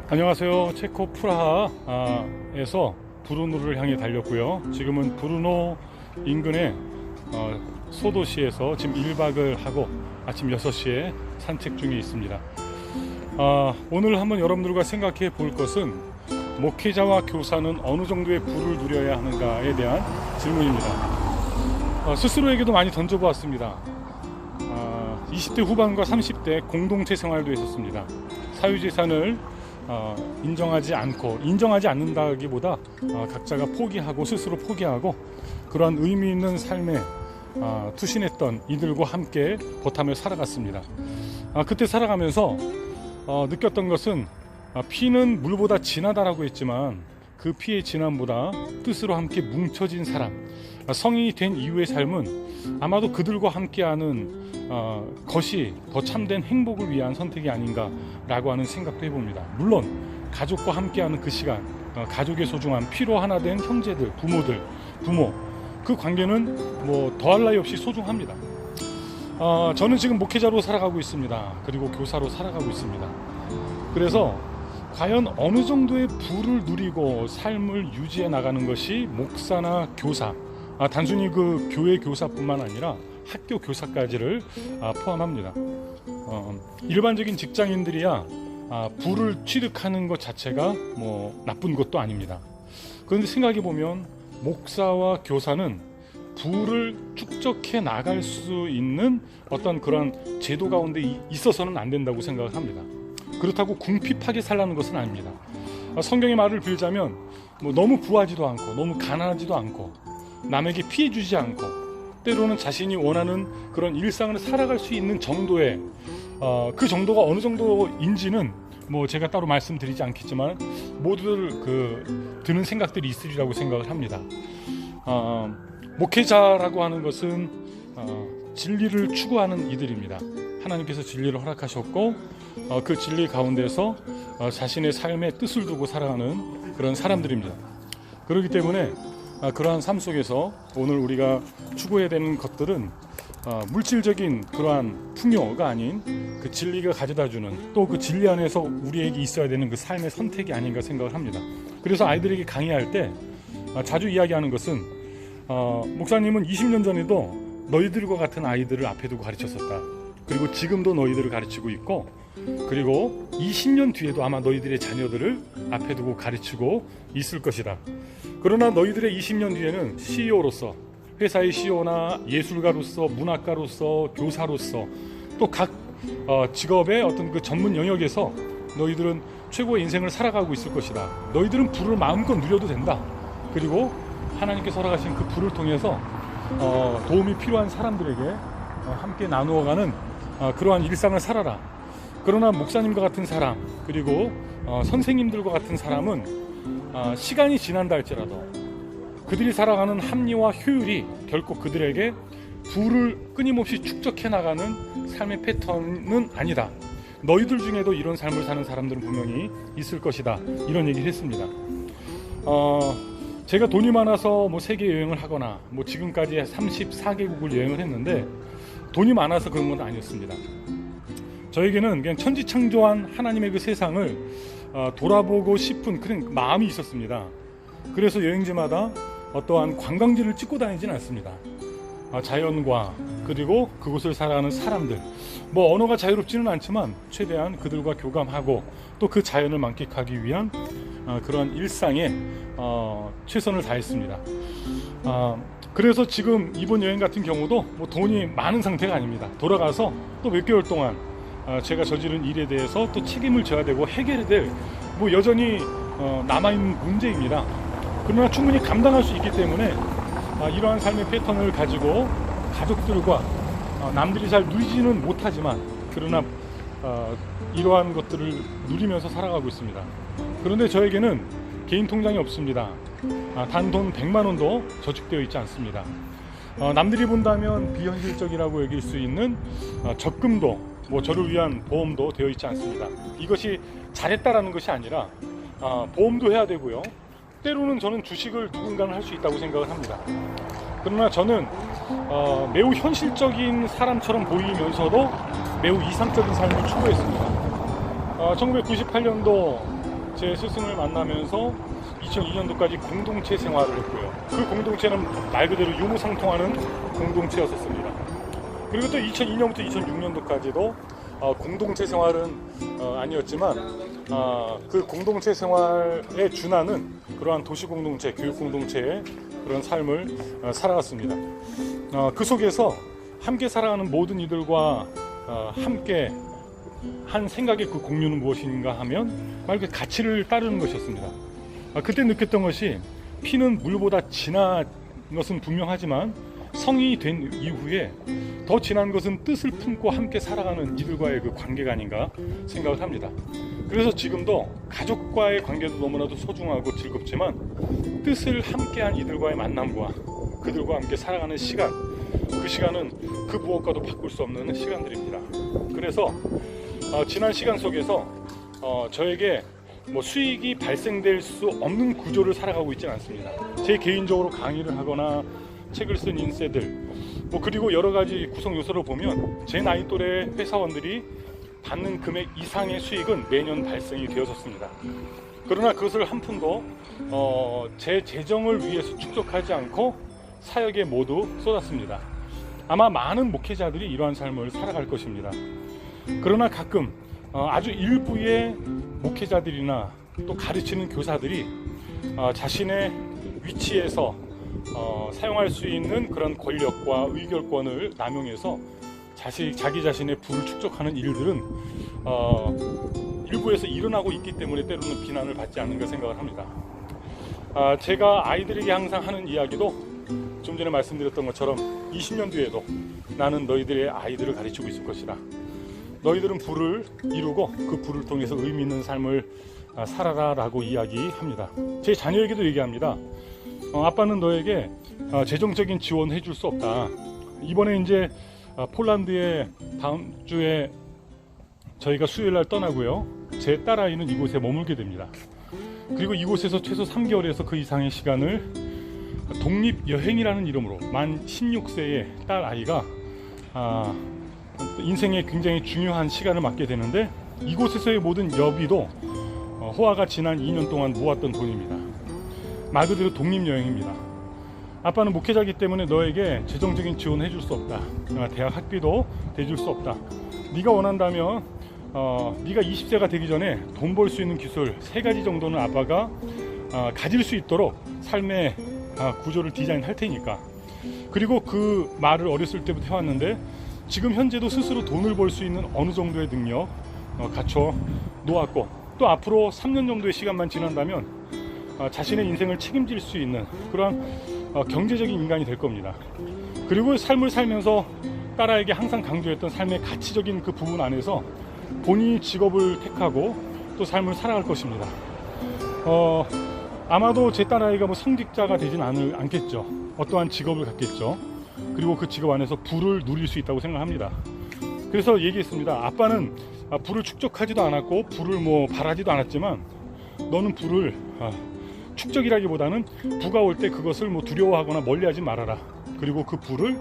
안녕하세요. 체코 프라하에서 브루노를 향해 달렸고요. 지금은 브루노 인근의 소도시에서 지금 1박을 하고 아침 6시에 산책 중에 있습니다. 오늘 한번 여러분들과 생각해 볼 것은 목회자와 교사는 어느 정도의 부를 누려야 하는가에 대한 질문입니다. 스스로에게도 많이 던져보았습니다. 20대 후반과 30대 공동체 생활도 했었습니다. 사유재산을 인정하지 않는다기보다 각자가 포기하고 스스로 포기하고 그러한 의미 있는 삶에 투신했던 이들과 함께 보탐을 살아갔습니다. 그때 살아가면서 느꼈던 것은 피는 물보다 진하다라고 했지만 그 피의 진함보다 뜻으로 함께 뭉쳐진 사람, 성인이 된 이후의 삶은 아마도 그들과 함께하는 것이 더 참된 행복을 위한 선택이 아닌가라고 하는 생각도 해봅니다. 물론 가족과 함께하는 그 시간, 가족의 소중함, 피로 하나 된 형제들, 부모 그 관계는 뭐 더할 나위 없이 소중합니다. 저는 지금 목회자로 살아가고 있습니다. 그리고 교사로 살아가고 있습니다. 그래서 과연 어느 정도의 부를 누리고 삶을 유지해 나가는 것이 목사나 교사, 단순히 그 교회 교사뿐만 아니라 학교 교사까지를 포함합니다. 일반적인 직장인들이야 부를 취득하는 것 자체가 뭐 나쁜 것도 아닙니다. 그런데 생각해 보면 목사와 교사는 부를 축적해 나갈 수 있는 어떤 그런 제도 가운데 있어서는 안 된다고 생각을 합니다. 그렇다고 궁핍하게 살라는 것은 아닙니다. 성경의 말을 빌자면 뭐 너무 부하지도 않고 너무 가난하지도 않고 남에게 피해 주지 않고 때로는 자신이 원하는 그런 일상을 살아갈 수 있는 정도의 그 정도가 어느 정도인지는 뭐 제가 따로 말씀드리지 않겠지만 모두들 드는 생각들이 있으리라고 생각을 합니다. 목회자라고 하는 것은 진리를 추구하는 이들입니다. 하나님께서 진리를 허락하셨고 그 진리 가운데서 자신의 삶에 뜻을 두고 살아가는 그런 사람들입니다. 그렇기 때문에 그러한 삶 속에서 오늘 우리가 추구해야 되는 것들은 물질적인 그러한 풍요가 아닌 그 진리가 가져다주는 또 그 진리 안에서 우리에게 있어야 되는 그 삶의 선택이 아닌가 생각을 합니다. 그래서 아이들에게 강의할 때 자주 이야기하는 것은 목사님은 20년 전에도 너희들과 같은 아이들을 앞에 두고 가르쳤었다. 그리고 지금도 너희들을 가르치고 있고 그리고 20년 뒤에도 아마 너희들의 자녀들을 앞에 두고 가르치고 있을 것이다. 그러나 너희들의 20년 뒤에는 CEO로서 회사의 CEO나 예술가로서 문학가로서 교사로서 또 각 직업의 어떤 그 전문 영역에서 너희들은 최고의 인생을 살아가고 있을 것이다. 너희들은 부를 마음껏 누려도 된다. 그리고 하나님께서 허락하신 그 부를 통해서 도움이 필요한 사람들에게 함께 나누어가는 그러한 일상을 살아라. 그러나 목사님과 같은 사람 그리고 선생님들과 같은 사람은 시간이 지난다 할지라도 그들이 살아가는 합리와 효율이 결코 그들에게 부를 끊임없이 축적해 나가는 삶의 패턴은 아니다. 너희들 중에도 이런 삶을 사는 사람들은 분명히 있을 것이다. 이런 얘기를 했습니다. 제가 돈이 많아서 뭐 세계 여행을 하거나 뭐 지금까지 34개국을 여행을 했는데 돈이 많아서 그런 건 아니었습니다. 저에게는 그냥 천지창조한 하나님의 그 세상을 돌아보고 싶은 그런 마음이 있었습니다. 그래서 여행지마다 어떠한 관광지를 찍고 다니지는 않습니다. 자연과 그리고 그곳을 살아가는 사람들, 뭐 언어가 자유롭지는 않지만 최대한 그들과 교감하고 또 그 자연을 만끽하기 위한 그런 일상에 최선을 다했습니다. 그래서 지금 이번 여행 같은 경우도 뭐 돈이 많은 상태가 아닙니다. 돌아가서 또 몇 개월 동안 제가 저지른 일에 대해서 또 책임을 져야 되고 해결해야 될 뭐 여전히 남아있는 문제입니다. 그러나 충분히 감당할 수 있기 때문에 이러한 삶의 패턴을 가지고 가족들과 남들이 잘 누리지는 못하지만 그러나 이러한 것들을 누리면서 살아가고 있습니다. 그런데 저에게는 개인 통장이 없습니다. 단돈 100만 원도 저축되어 있지 않습니다. 남들이 본다면 비현실적이라고 여길 수 있는 적금도 뭐 저를 위한 보험도 되어 있지 않습니다. 이것이 잘했다라는 것이 아니라 보험도 해야 되고요. 때로는 저는 주식을 누군가는 할 수 있다고 생각을 합니다. 그러나 저는 매우 현실적인 사람처럼 보이면서도 매우 이상적인 삶을 추구했습니다. 1998년도 제 스승을 만나면서 2002년도까지 공동체 생활을 했고요. 그 공동체는 말 그대로 유무상통하는 공동체였었습니다. 그리고 또 2002년부터 2006년도까지도 공동체 생활은 아니었지만 그 공동체 생활에 준하는 그러한 도시 공동체, 교육 공동체의 그런 삶을 살아갔습니다. 그 속에서 함께 살아가는 모든 이들과 함께 한 생각의 그 공유는 무엇인가 하면 말 그대로 가치를 따르는 것이었습니다. 그때 느꼈던 것이 피는 물보다 진한 것은 분명하지만 성인이 된 이후에 더 진한 것은 뜻을 품고 함께 살아가는 이들과의 그 관계가 아닌가 생각을 합니다. 그래서 지금도 가족과의 관계도 너무나도 소중하고 즐겁지만 뜻을 함께한 이들과의 만남과 그들과 함께 살아가는 시간, 그 시간은 그 무엇과도 바꿀 수 없는 시간들입니다. 그래서 지난 시간 속에서 저에게 수익이 발생될 수 없는 구조를 살아가고 있지는 않습니다. 제 개인적으로 강의를 하거나 책을 쓴 인쇄들, 그리고 여러 가지 구성 요소를 보면 제 나이 또래 회사원들이 받는 금액 이상의 수익은 매년 발생이 되어졌습니다. 그러나 그것을 한 푼도 제 재정을 위해서 축적하지 않고 사역에 모두 쏟았습니다. 아마 많은 목회자들이 이러한 삶을 살아갈 것입니다. 그러나 가끔 아주 일부의 목회자들이나 또 가르치는 교사들이 자신의 위치에서 사용할 수 있는 그런 권력과 의결권을 남용해서 자기 자신의 부를 축적하는 일들은 일부에서 일어나고 있기 때문에 때로는 비난을 받지 않는가 생각을 합니다. 제가 아이들에게 항상 하는 이야기도 좀 전에 말씀드렸던 것처럼 20년 뒤에도 나는 너희들의 아이들을 가르치고 있을 것이다. 너희들은 부를 이루고 그 부를 통해서 의미 있는 삶을 살아라 라고 이야기합니다. 제 자녀에게도 얘기합니다. 아빠는 너에게 재정적인 지원 해줄 수 없다. 이번에 이제 폴란드에 다음 주에 저희가 수요일날 떠나고요. 제 딸아이는 이곳에 머물게 됩니다. 그리고 이곳에서 최소 3개월에서 그 이상의 시간을 독립여행이라는 이름으로 만 16세의 딸아이가 인생의 굉장히 중요한 시간을 맞게 되는데 이곳에서의 모든 여비도 호화가 지난 2년 동안 모았던 돈입니다. 말 그대로 독립여행입니다. 아빠는 목회자이기 때문에 너에게 재정적인 지원 해줄 수 없다. 대학 학비도 대줄 수 없다. 네가 원한다면 네가 20세가 되기 전에 돈 벌 수 있는 기술 3가지 정도는 아빠가 가질 수 있도록 삶의 구조를 디자인할 테니까. 그리고 그 말을 어렸을 때부터 해왔는데 지금 현재도 스스로 돈을 벌 수 있는 어느 정도의 능력 갖춰 놓았고 또 앞으로 3년 정도의 시간만 지난다면 자신의 인생을 책임질 수 있는 그런 경제적인 인간이 될 겁니다. 그리고 삶을 살면서 딸아이에게 항상 강조했던 삶의 가치적인 그 부분 안에서 본인이 직업을 택하고 또 삶을 살아갈 것입니다. 아마도 제 딸아이가 성직자가 되진 않겠죠. 어떠한 직업을 갖겠죠. 그리고 그 직업 안에서 부를 누릴 수 있다고 생각합니다. 그래서 얘기했습니다. 아빠는 부를 축적하지도 않았고 부를 바라지도 않았지만 너는 부를 축적이라기보다는 부가 올 때 그것을 두려워하거나 멀리하지 말아라. 그리고 그 부를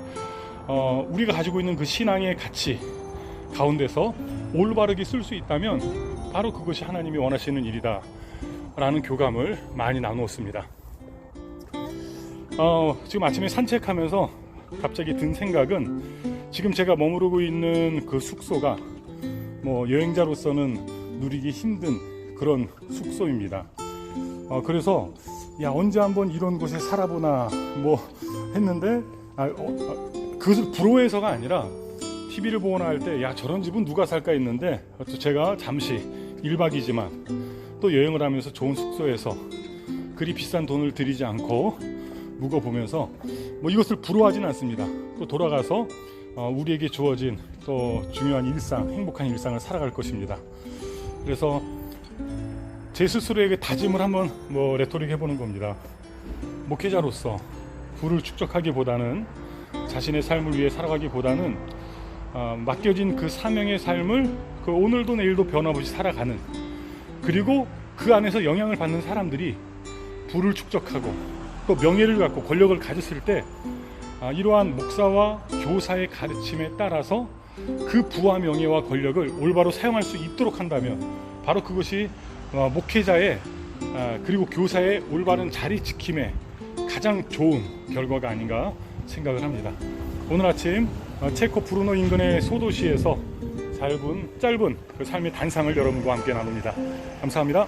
우리가 가지고 있는 그 신앙의 가치 가운데서 올바르게 쓸 수 있다면 바로 그것이 하나님이 원하시는 일이다 라는 교감을 많이 나누었습니다. 지금 아침에 산책하면서 갑자기 든 생각은 지금 제가 머무르고 있는 그 숙소가 여행자로서는 누리기 힘든 그런 숙소입니다. 그래서 언제 한번 이런 곳에 살아보나 했는데 그것을 부러워해서가 아니라 TV를 보거나 할 때 저런 집은 누가 살까 했는데 제가 잠시 1박이지만 또 여행을 하면서 좋은 숙소에서 그리 비싼 돈을 들이지 않고 묵어보면서 이것을 부러워하지는 않습니다. 또 돌아가서 우리에게 주어진 또 중요한 일상, 행복한 일상을 살아갈 것입니다. 그래서 제 스스로에게 다짐을 한번 레토릭 해보는 겁니다. 목회자로서 부를 축적하기보다는 자신의 삶을 위해 살아가기보다는 맡겨진 그 사명의 삶을 그 오늘도 내일도 변함없이 살아가는, 그리고 그 안에서 영향을 받는 사람들이 부를 축적하고 또 명예를 갖고 권력을 가졌을 때 이러한 목사와 교사의 가르침에 따라서 그 부와 명예와 권력을 올바로 사용할 수 있도록 한다면 바로 그것이 목회자의 그리고 교사의 올바른 자리 지킴에 가장 좋은 결과가 아닌가 생각을 합니다. 오늘 아침 체코 브루노 인근의 소도시에서 짧은 그 삶의 단상을 여러분과 함께 나눕니다. 감사합니다.